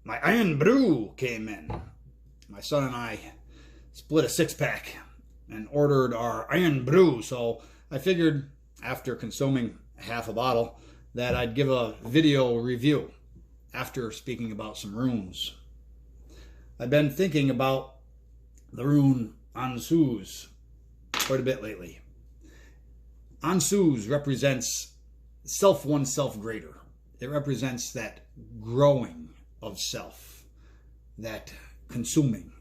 my IRN BRU came in. My son and I split a 6-pack and ordered our IRN BRU. So I figured after consuming half a bottle that I'd give a video review after speaking about some runes. I've been thinking about the Rune Ansuz quite a bit lately. Ansuz represents self oneself greater. It represents that growing of self, that consuming.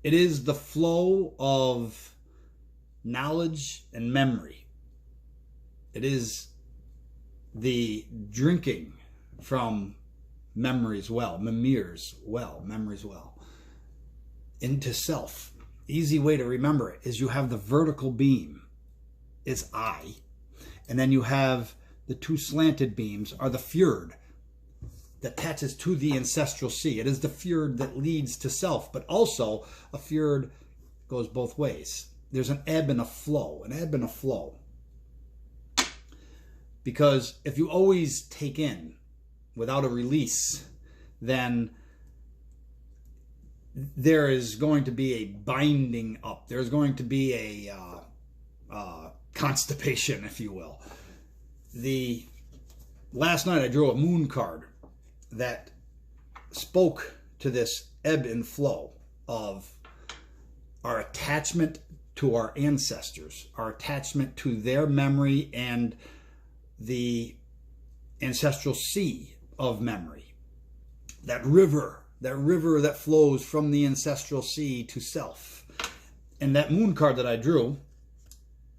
It is the flow of knowledge and memory. It is the drinking from memories well, memories well, into self. Easy way to remember it is you have the vertical beam is I, and then you have the two slanted beams are the fjord that attaches to the ancestral sea. It is the fjord that leads to self, but also a fjord goes both ways. There's an ebb and a flow, Because if you always take in without a release, then there is going to be a binding up. There's going to be a constipation, if you will. Last night I drew a moon card that spoke to this ebb and flow of our attachment to our ancestors, our attachment to their memory and the ancestral sea of memory. That river that flows from the ancestral sea to self. And that moon card that I drew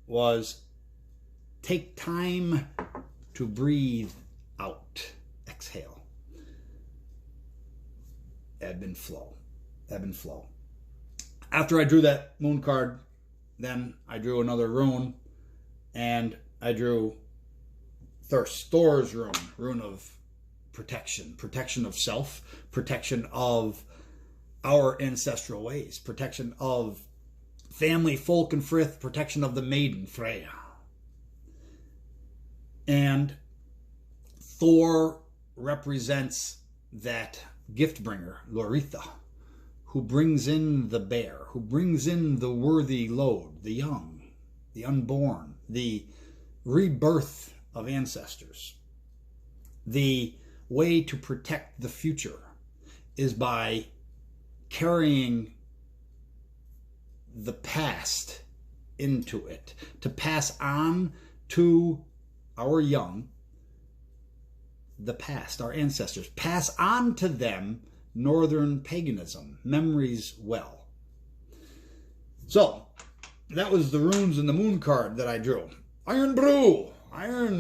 was take time to breathe out. Exhale. Ebb and flow. Ebb and flow. After I drew that moon card, then I drew another rune, and I drew Thurs rune, rune of protection, protection of self, protection of our ancestral ways, protection of family, folk, and frith, protection of the maiden, Freya. And Thor represents that gift bringer, Loritha, who brings in the bear, who brings in the worthy load, the young, the unborn, the rebirth of ancestors. The way to protect the future is by carrying the past into it, to pass on to our young the past, our ancestors, pass on to them northern paganism, memories well. So that was the runes and the moon card that I drew. IRN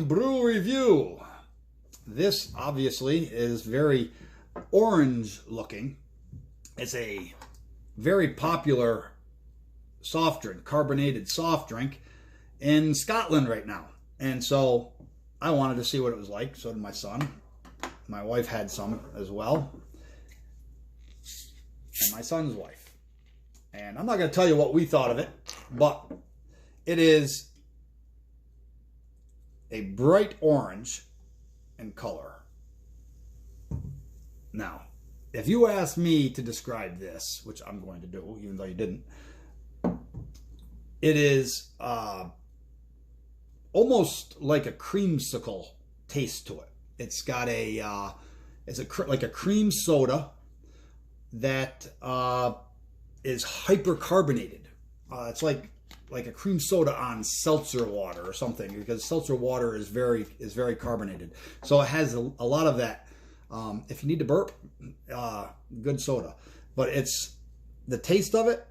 BRU review. This obviously is very orange looking. It's a very popular soft drink, carbonated soft drink in Scotland right now. And so I wanted to see what it was like. So did my son. My wife had some as well. And my son's wife. And I'm not going to tell you what we thought of it, but it is a bright orange in color. Now, if you ask me to describe this, which I'm going to do, even though you didn't, it is almost like a creamsicle taste to it. It's got like a cream soda that is hypercarbonated. It's like a cream soda on seltzer water or something, because seltzer water is very carbonated. So it has a lot of that. If you need to burp, good soda. But it's the taste of it.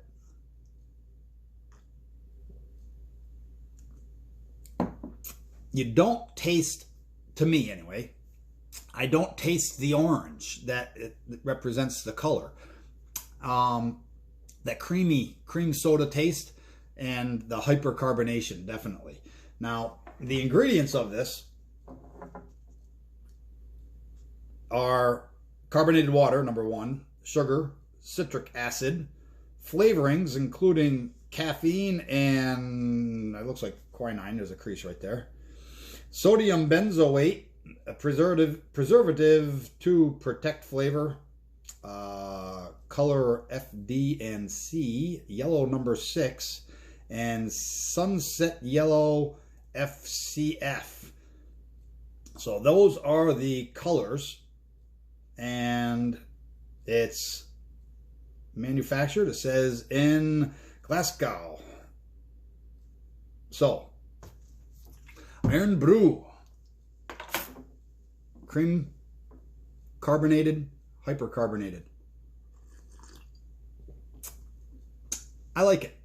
You don't taste, to me anyway, I don't taste the orange that it represents the color. That cream soda taste and the hypercarbonation, definitely. Now, the ingredients of this are carbonated water, number one, sugar, citric acid, flavorings, including caffeine and, it looks like quinine, there's a crease right there, sodium benzoate, A preservative to protect flavor. Color FD and C, yellow number 6, and sunset yellow FCF. So those are the colors, and it's manufactured, it says, in Glasgow. So, IRN BRU, cream, carbonated, hypercarbonated. I like it.